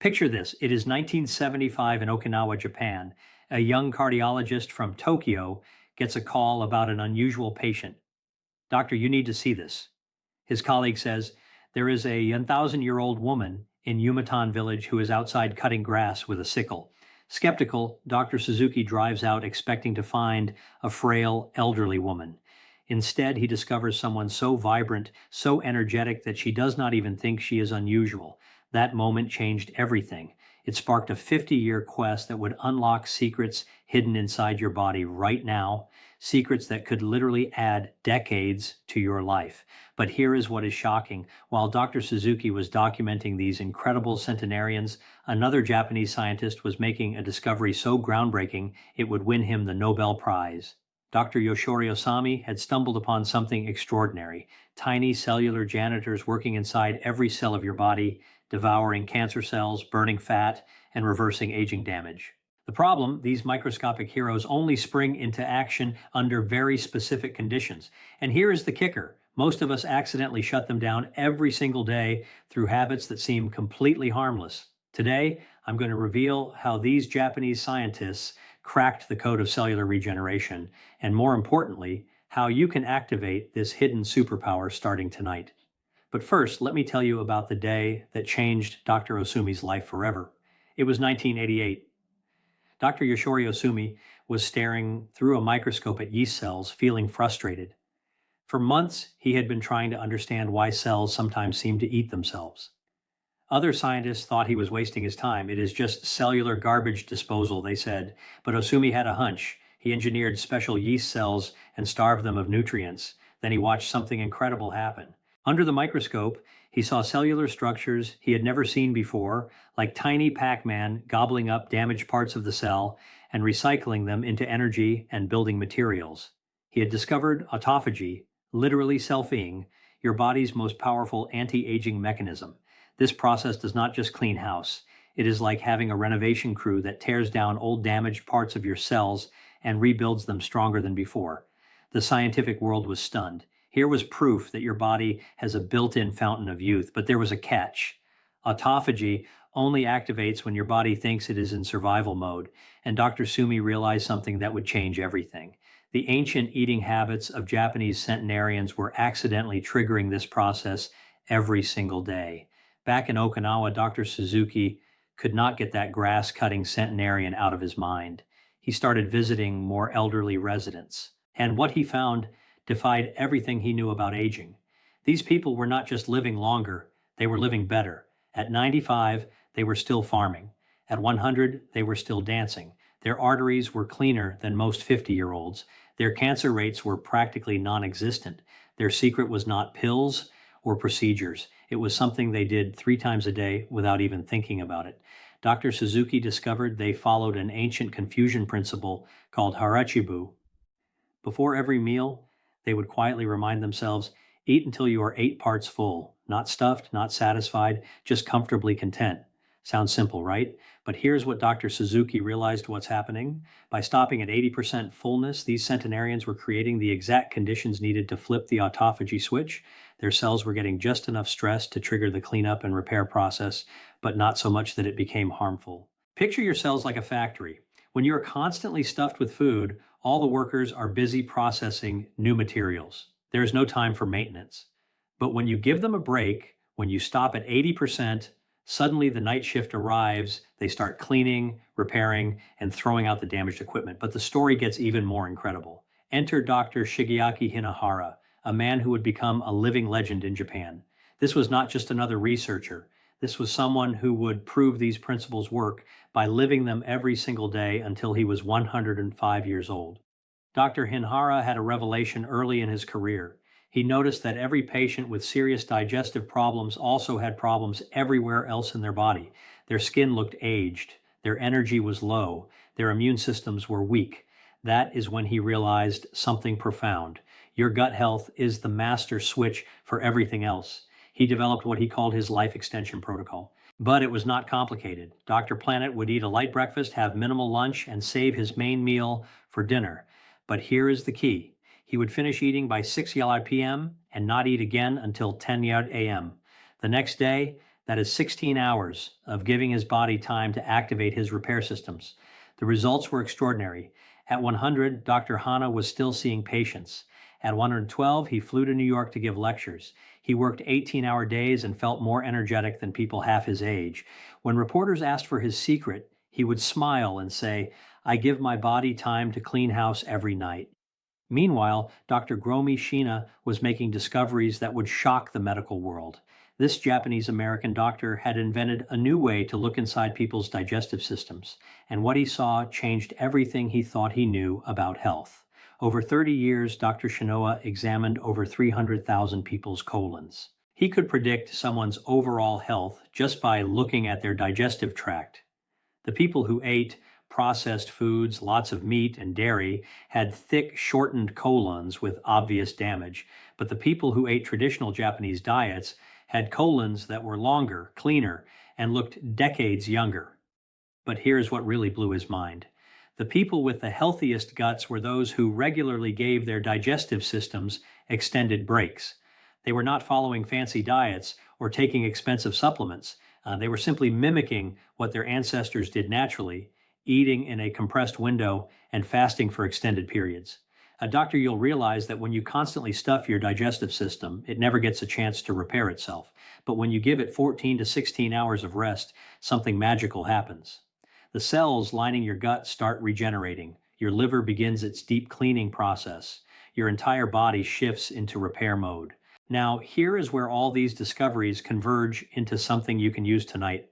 Picture this. It is 1975 in Okinawa, Japan. A young cardiologist from Tokyo gets a call about an unusual patient. Doctor, you need to see this. His colleague says, there is a 1,000-year-old woman in Yumatan village who is outside cutting grass with a sickle. Skeptical, Dr. Suzuki drives out expecting to find a frail, elderly woman. Instead, he discovers someone so vibrant, so energetic that she does not even think she is unusual. That moment changed everything. It sparked a 50-year quest that would unlock secrets hidden inside your body right now, secrets that could literally add decades to your life. But here is what is shocking. While Dr. Suzuki was documenting these incredible centenarians, another Japanese scientist was making a discovery so groundbreaking it would win him the Nobel Prize. Dr. Yoshori Osami had stumbled upon something extraordinary: tiny cellular janitors working inside every cell of your body, devouring cancer cells, burning fat, and reversing aging damage. The problem, these microscopic heroes only spring into action under very specific conditions. And here is the kicker. Most of us accidentally shut them down every single day through habits that seem completely harmless. Today, I'm going to reveal how these Japanese scientists cracked the code of cellular regeneration, and more importantly, how you can activate this hidden superpower starting tonight. But first, let me tell you about the day that changed Dr. Osumi's life forever. It was 1988. Dr. Yoshori Osumi was staring through a microscope at yeast cells, feeling frustrated. For months, he had been trying to understand why cells sometimes seem to eat themselves. Other scientists thought he was wasting his time. It is just cellular garbage disposal, they said. But Osumi had a hunch. He engineered special yeast cells and starved them of nutrients. Then he watched something incredible happen. Under the microscope, he saw cellular structures he had never seen before, like tiny Pac-Man gobbling up damaged parts of the cell and recycling them into energy and building materials. He had discovered autophagy, literally selfing, your body's most powerful anti-aging mechanism. This process does not just clean house. It is like having a renovation crew that tears down old damaged parts of your cells and rebuilds them stronger than before. The scientific world was stunned. Here was proof that your body has a built-in fountain of youth, but there was a catch. Autophagy only activates when your body thinks it is in survival mode, and Dr. Sumi realized something that would change everything. The ancient eating habits of Japanese centenarians were accidentally triggering this process every single day. Back in Okinawa, Dr. Suzuki could not get that grass-cutting centenarian out of his mind. He started visiting more elderly residents, and what he found defied everything he knew about aging. These people were not just living longer, they were living better. At 95, they were still farming. At 100, they were still dancing. Their arteries were cleaner than most 50-year-olds. Their cancer rates were practically non-existent. Their secret was not pills or procedures. It was something they did 3 times a day without even thinking about it. Dr. Suzuki discovered they followed an ancient Confucian principle called harachibu. Before every meal, they would quietly remind themselves, eat until you are 8 parts full, not stuffed, not satisfied, just comfortably content. Sounds simple, right? But here's what Dr. Suzuki realized what's happening. By stopping at 80% fullness, these centenarians were creating the exact conditions needed to flip the autophagy switch. Their cells were getting just enough stress to trigger the cleanup and repair process, but not so much that it became harmful. Picture your cells like a factory. When you are constantly stuffed with food, all the workers are busy processing new materials. There is no time for maintenance. But when you give them a break, when you stop at 80%, suddenly the night shift arrives, they start cleaning, repairing, and throwing out the damaged equipment. But the story gets even more incredible. Enter Dr. Shigeaki Hinahara, a man who would become a living legend in Japan. This was not just another researcher. This was someone who would prove these principles work by living them every single day until he was 105 years old. Dr. Hinhara had a revelation early in his career. He noticed that every patient with serious digestive problems also had problems everywhere else in their body. Their skin looked aged, their energy was low, their immune systems were weak. That is when he realized something profound. Your gut health is the master switch for everything else. He developed what he called his life extension protocol. But it was not complicated. Dr. Planet would eat a light breakfast, have minimal lunch, and save his main meal for dinner. But here is the key. He would finish eating by 6 p.m. and not eat again until 10 a.m. The next day, That is 16 hours of giving his body time to activate his repair systems. The results were extraordinary. At 100, Dr. Hanna was still seeing patients. At 112, he flew to New York to give lectures. He worked 18-hour days and felt more energetic than people half his age. When reporters asked for his secret, he would smile and say, "I give my body time to clean house every night." Meanwhile, Dr. Gromi Shina was making discoveries that would shock the medical world. This Japanese-American doctor had invented a new way to look inside people's digestive systems, and what he saw changed everything he thought he knew about health. Over 30 years, Dr. Shinoa examined over 300,000 people's colons. He could predict someone's overall health just by looking at their digestive tract. The people who ate processed foods, lots of meat and dairy, had thick, shortened colons with obvious damage, but the people who ate traditional Japanese diets had colons that were longer, cleaner, and looked decades younger. But here's what really blew his mind. The people with the healthiest guts were those who regularly gave their digestive systems extended breaks. They were not following fancy diets or taking expensive supplements. They were simply mimicking what their ancestors did naturally, eating in a compressed window and fasting for extended periods. Doctor, you'll realize that when you constantly stuff your digestive system, it never gets a chance to repair itself. But when you give it 14 to 16 hours of rest, something magical happens. The cells lining your gut start regenerating. Your liver begins its deep cleaning process. Your entire body shifts into repair mode. Now, here is where all these discoveries converge into something you can use tonight.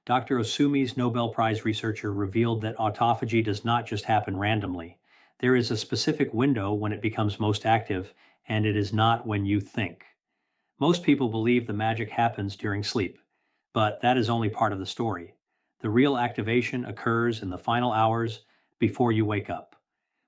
Dr. Osumi's Nobel Prize researcher revealed that autophagy does not just happen randomly. There is a specific window when it becomes most active, and it is not when you think. Most people believe the magic happens during sleep, but that is only part of the story. The real activation occurs in the final hours before you wake up.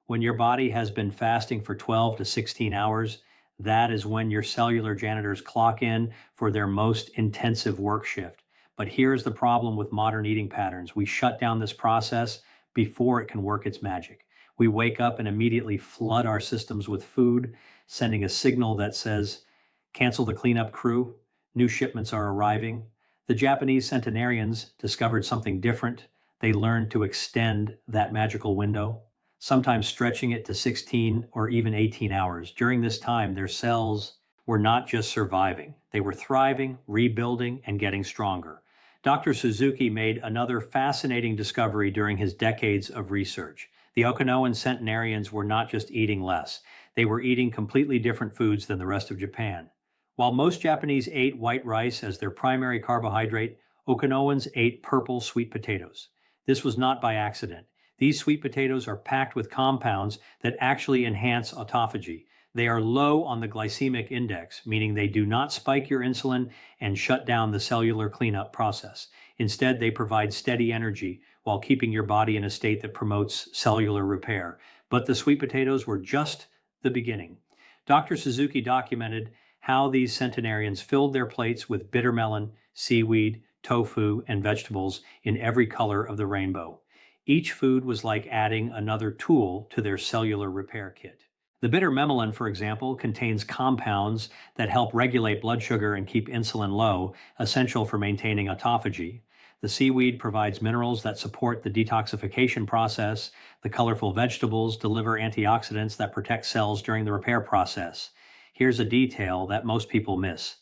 When your body has been fasting for 12 to 16 hours, that is when your cellular janitors clock in for their most intensive work shift. But here's the problem with modern eating patterns. We shut down this process before it can work its magic. We wake up and immediately flood our systems with food, sending a signal that says, "Cancel the cleanup crew, new shipments are arriving." The Japanese centenarians discovered something different. They learned to extend that magical window, sometimes stretching it to 16 or even 18 hours. During this time, their cells were not just surviving. They were thriving, rebuilding, and getting stronger. Dr. Suzuki made another fascinating discovery during his decades of research. The Okinawan centenarians were not just eating less. They were eating completely different foods than the rest of Japan. While most Japanese ate white rice as their primary carbohydrate, Okinawans ate purple sweet potatoes. This was not by accident. These sweet potatoes are packed with compounds that actually enhance autophagy. They are low on the glycemic index, meaning they do not spike your insulin and shut down the cellular cleanup process. Instead, they provide steady energy while keeping your body in a state that promotes cellular repair. But the sweet potatoes were just the beginning. Dr. Suzuki documented how these centenarians filled their plates with bitter melon, seaweed, tofu, and vegetables in every color of the rainbow. Each food was like adding another tool to their cellular repair kit. The bitter melon, for example, contains compounds that help regulate blood sugar and keep insulin low, essential for maintaining autophagy. The seaweed provides minerals that support the detoxification process. The colorful vegetables deliver antioxidants that protect cells during the repair process. Here's a detail that most people miss.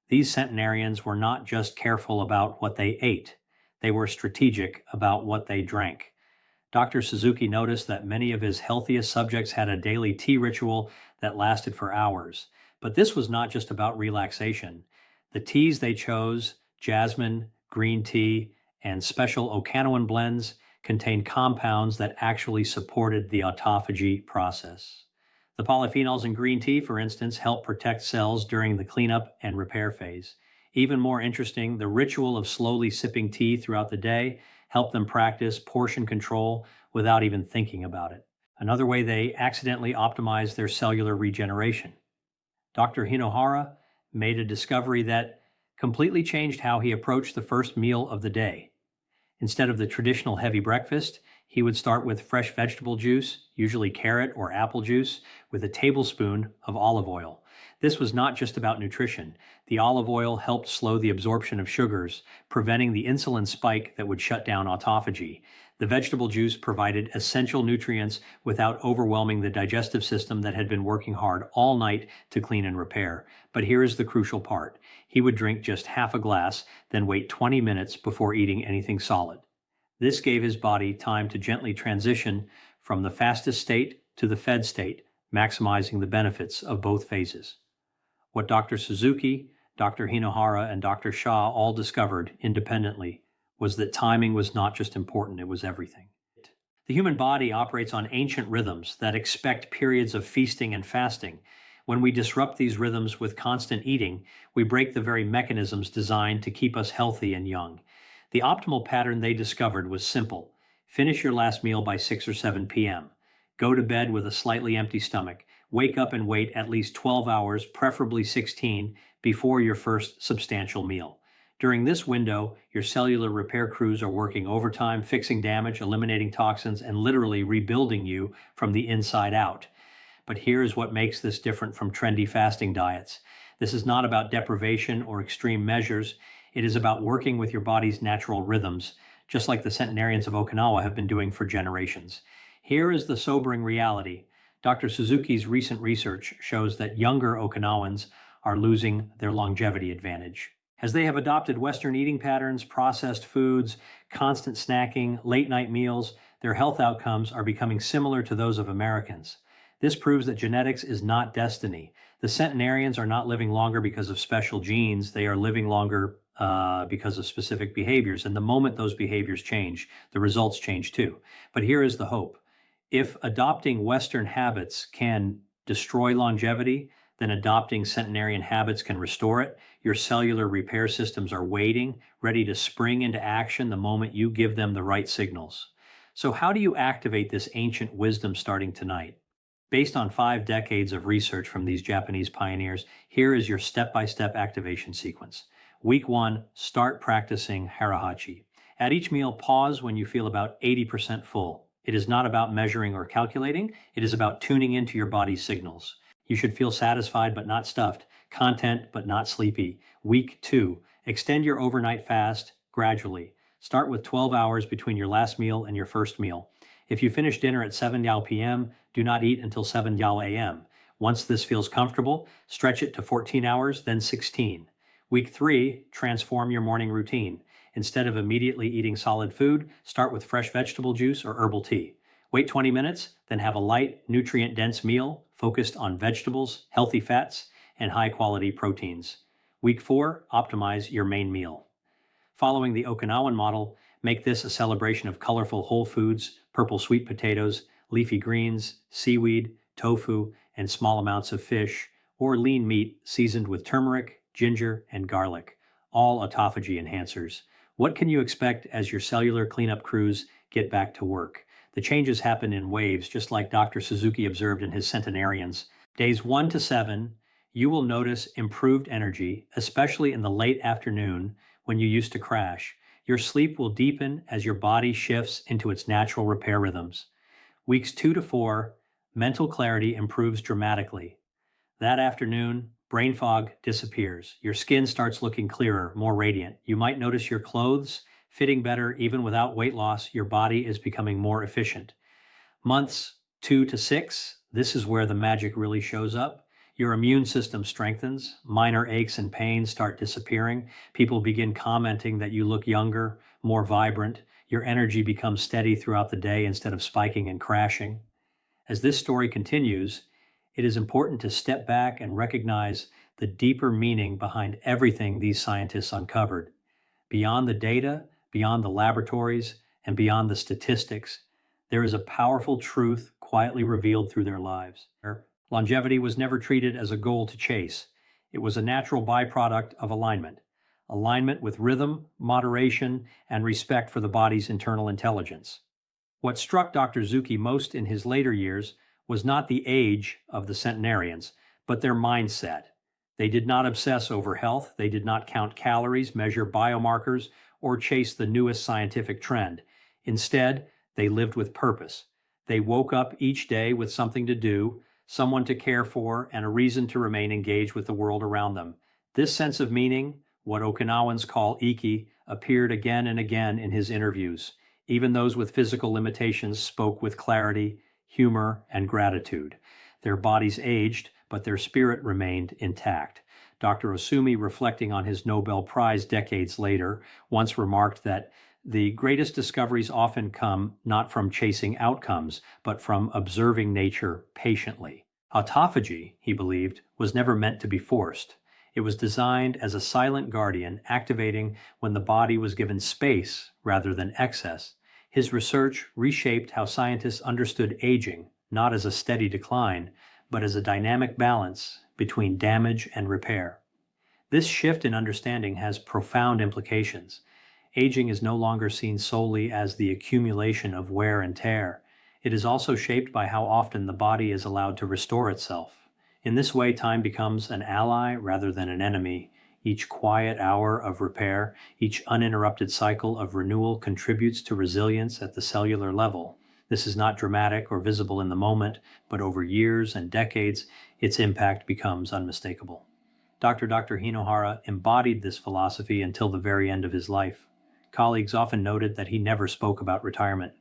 These centenarians were not just careful about what they ate. They were strategic about what they drank. Dr. Suzuki noticed that many of his healthiest subjects had a daily tea ritual that lasted for hours. But this was not just about relaxation. The teas they chose, jasmine, green tea, and special Okinawan blends, contained compounds that actually supported the autophagy process. The polyphenols in green tea, for instance, help protect cells during the cleanup and repair phase. Even more interesting, the ritual of slowly sipping tea throughout the day helped them practice portion control without even thinking about it. Another way they accidentally optimized their cellular regeneration. Dr. Hinohara made a discovery that completely changed how he approached the first meal of the day. Instead of the traditional heavy breakfast, he would start with fresh vegetable juice, usually carrot or apple juice, with a tablespoon of olive oil. This was not just about nutrition. The olive oil helped slow the absorption of sugars, preventing the insulin spike that would shut down autophagy. The vegetable juice provided essential nutrients without overwhelming the digestive system that had been working hard all night to clean and repair. But here is the crucial part. He would drink just half a glass, then wait 20 minutes before eating anything solid. This gave his body time to gently transition from the fastest state to the fed state, maximizing the benefits of both phases. What Dr. Suzuki, Dr. Hinohara, and Dr. Shah all discovered independently was that timing was not just important, it was everything. The human body operates on ancient rhythms that expect periods of feasting and fasting. When we disrupt these rhythms with constant eating, we break the very mechanisms designed to keep us healthy and young. The optimal pattern they discovered was simple. Finish your last meal by 6 or 7 p.m. Go to bed with a slightly empty stomach. Wake up and wait at least 12 hours, preferably 16, before your first substantial meal. During this window, your cellular repair crews are working overtime, fixing damage, eliminating toxins, and literally rebuilding you from the inside out. But here's what makes this different from trendy fasting diets. This is not about deprivation or extreme measures. It is about working with your body's natural rhythms, just like the centenarians of Okinawa have been doing for generations. Here is the sobering reality. Dr. Suzuki's recent research shows that younger Okinawans are losing their longevity advantage. As they have adopted Western eating patterns, processed foods, constant snacking, late-night meals, their health outcomes are becoming similar to those of Americans. This proves that genetics is not destiny. The centenarians are not living longer because of special genes. They are living longer because of specific behaviors. And the moment those behaviors change, the results change too. But here is the hope. If adopting Western habits can destroy longevity, then adopting centenarian habits can restore it. Your cellular repair systems are waiting, ready to spring into action the moment you give them the right signals. So how do you activate this ancient wisdom starting tonight? Based on 5 decades of research from these Japanese pioneers, here is your step-by-step activation sequence. Week 1, start practicing harahachi. At each meal, pause when you feel about 80% full. It is not about measuring or calculating. It is about tuning into your body's signals. You should feel satisfied but not stuffed, content but not sleepy. Week 2, extend your overnight fast gradually. Start with 12 hours between your last meal and your first meal. If you finish dinner at 7 p.m., do not eat until 7 a.m. Once this feels comfortable, stretch it to 14 hours, then 16. Week 3, transform your morning routine. Instead of immediately eating solid food, start with fresh vegetable juice or herbal tea. Wait 20 minutes, then have a light, nutrient-dense meal focused on vegetables, healthy fats, and high-quality proteins. Week 4, optimize your main meal. Following the Okinawan model, make this a celebration of colorful whole foods, purple sweet potatoes, leafy greens, seaweed, tofu, and small amounts of fish, or lean meat seasoned with turmeric, ginger, and garlic, all autophagy enhancers. What can you expect as your cellular cleanup crews get back to work? The changes happen in waves, just like Dr. Suzuki observed in his centenarians. Days 1 to 7, you will notice improved energy, especially in the late afternoon when you used to crash. Your sleep will deepen as your body shifts into its natural repair rhythms. Weeks 2 to 4, mental clarity improves dramatically. That afternoon, brain fog disappears. Your skin starts looking clearer, more radiant. You might notice your clothes fitting better even without weight loss. Your body is becoming more efficient. Months 2 to 6, this is where the magic really shows up. Your immune system strengthens. Minor aches and pains start disappearing. People begin commenting that you look younger, more vibrant. Your energy becomes steady throughout the day instead of spiking and crashing. As this story continues, it is important to step back and recognize the deeper meaning behind everything these scientists uncovered. Beyond the data, beyond the laboratories, and beyond the statistics, there is a powerful truth quietly revealed through their lives. Longevity was never treated as a goal to chase. It was a natural byproduct of alignment. Alignment with rhythm, moderation, and respect for the body's internal intelligence. What struck Dr. Suzuki most in his later years was not the age of the centenarians, but their mindset. They did not obsess over health. They did not count calories, measure biomarkers, or chase the newest scientific trend. Instead, they lived with purpose. They woke up each day with something to do, someone to care for, and a reason to remain engaged with the world around them. This sense of meaning, what Okinawans call iki, appeared again and again in his interviews. Even those with physical limitations spoke with clarity, humor, and gratitude. Their bodies aged, but their spirit remained intact. Dr. Osumi, reflecting on his Nobel Prize decades later, once remarked that the greatest discoveries often come not from chasing outcomes, but from observing nature patiently. Autophagy, he believed, was never meant to be forced. It was designed as a silent guardian, activating when the body was given space rather than excess. His research reshaped how scientists understood aging, not as a steady decline, but as a dynamic balance between damage and repair. This shift in understanding has profound implications. Aging is no longer seen solely as the accumulation of wear and tear. It is also shaped by how often the body is allowed to restore itself. In this way, time becomes an ally rather than an enemy. Each quiet hour of repair, each uninterrupted cycle of renewal contributes to resilience at the cellular level. This is not dramatic or visible in the moment, but over years and decades, its impact becomes unmistakable. Dr. Hinohara embodied this philosophy until the very end of his life. Colleagues often noted that he never spoke about retirement.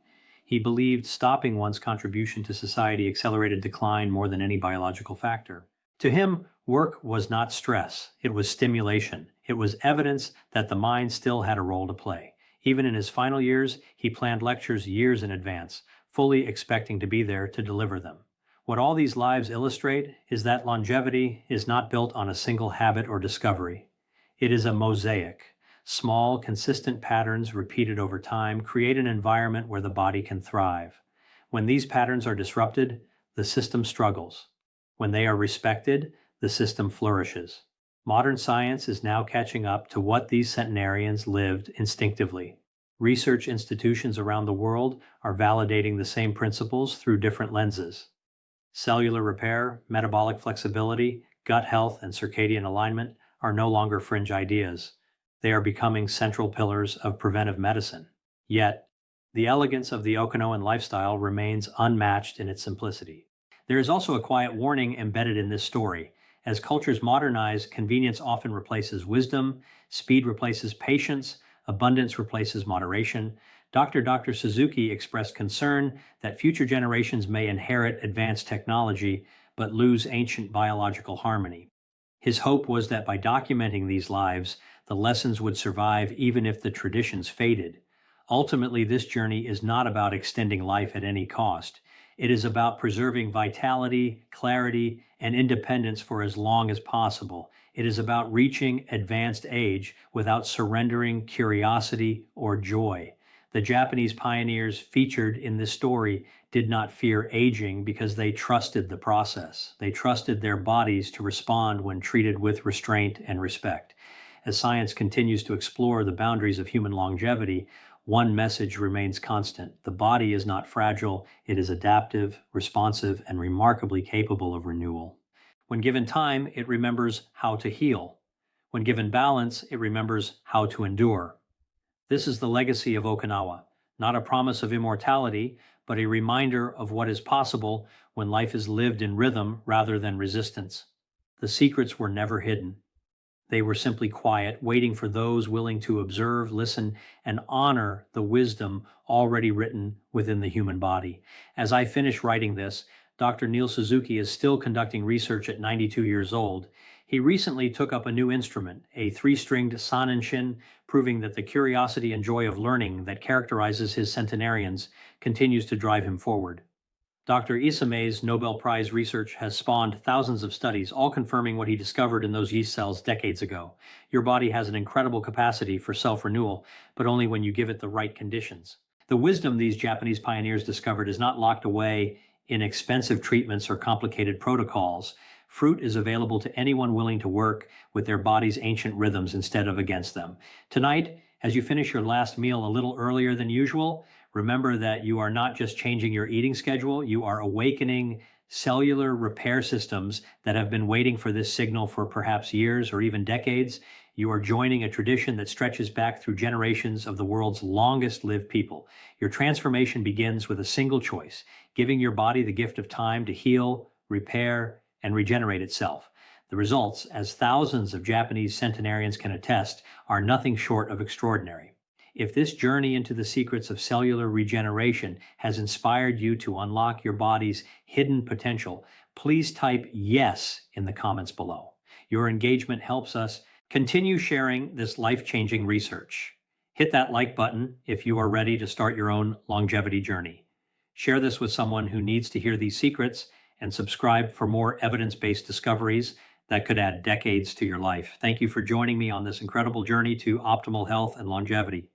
He believed stopping one's contribution to society accelerated decline more than any biological factor. To him, work was not stress, it was stimulation. It was evidence that the mind still had a role to play. Even in his final years, he planned lectures years in advance, fully expecting to be there to deliver them. What all these lives illustrate is that longevity is not built on a single habit or discovery. It is a mosaic. Small, consistent patterns repeated over time create an environment where the body can thrive. When these patterns are disrupted, the system struggles. When they are respected, the system flourishes. Modern science is now catching up to what these centenarians lived instinctively. Research institutions around the world are validating the same principles through different lenses. Cellular repair, metabolic flexibility, gut health, and circadian alignment are no longer fringe ideas. They are becoming central pillars of preventive medicine. Yet, the elegance of the Okinawan lifestyle remains unmatched in its simplicity. There is also a quiet warning embedded in this story. As cultures modernize, convenience often replaces wisdom, speed replaces patience, abundance replaces moderation. Dr. Suzuki expressed concern that future generations may inherit advanced technology but lose ancient biological harmony. His hope was that by documenting these lives, the lessons would survive even if the traditions faded. Ultimately, this journey is not about extending life at any cost. It is about preserving vitality, clarity, and independence for as long as possible. It is about reaching advanced age without surrendering curiosity or joy. The Japanese pioneers featured in this story did not fear aging because they trusted the process. They trusted their bodies to respond when treated with restraint and respect. As science continues to explore the boundaries of human longevity, one message remains constant. The body is not fragile, it is adaptive, responsive, and remarkably capable of renewal. When given time, it remembers how to heal. When given balance, it remembers how to endure. This is the legacy of Okinawa, not a promise of immortality, but a reminder of what is possible when life is lived in rhythm rather than resistance. The secrets were never hidden. They were simply quiet, waiting for those willing to observe, listen, and honor the wisdom already written within the human body. As I finish writing this, Dr. Neil Suzuki is still conducting research at 92 years old. He recently took up a new instrument, a 3-stringed sanenshin, proving that the curiosity and joy of learning that characterizes his centenarians continues to drive him forward. Dr. Isame's Nobel Prize research has spawned thousands of studies, all confirming what he discovered in those yeast cells decades ago. Your body has an incredible capacity for self-renewal, but only when you give it the right conditions. The wisdom these Japanese pioneers discovered is not locked away in expensive treatments or complicated protocols. Fruit is available to anyone willing to work with their body's ancient rhythms instead of against them. Tonight, as you finish your last meal a little earlier than usual, remember that you are not just changing your eating schedule, you are awakening cellular repair systems that have been waiting for this signal for perhaps years or even decades. You are joining a tradition that stretches back through generations of the world's longest lived people. Your transformation begins with a single choice, giving your body the gift of time to heal, repair, and regenerate itself. The results, as thousands of Japanese centenarians can attest, are nothing short of extraordinary. If this journey into the secrets of cellular regeneration has inspired you to unlock your body's hidden potential, please type yes in the comments below. Your engagement helps us continue sharing this life-changing research. Hit that like button if you are ready to start your own longevity journey. Share this with someone who needs to hear these secrets, and subscribe for more evidence-based discoveries that could add decades to your life. Thank you for joining me on this incredible journey to optimal health and longevity.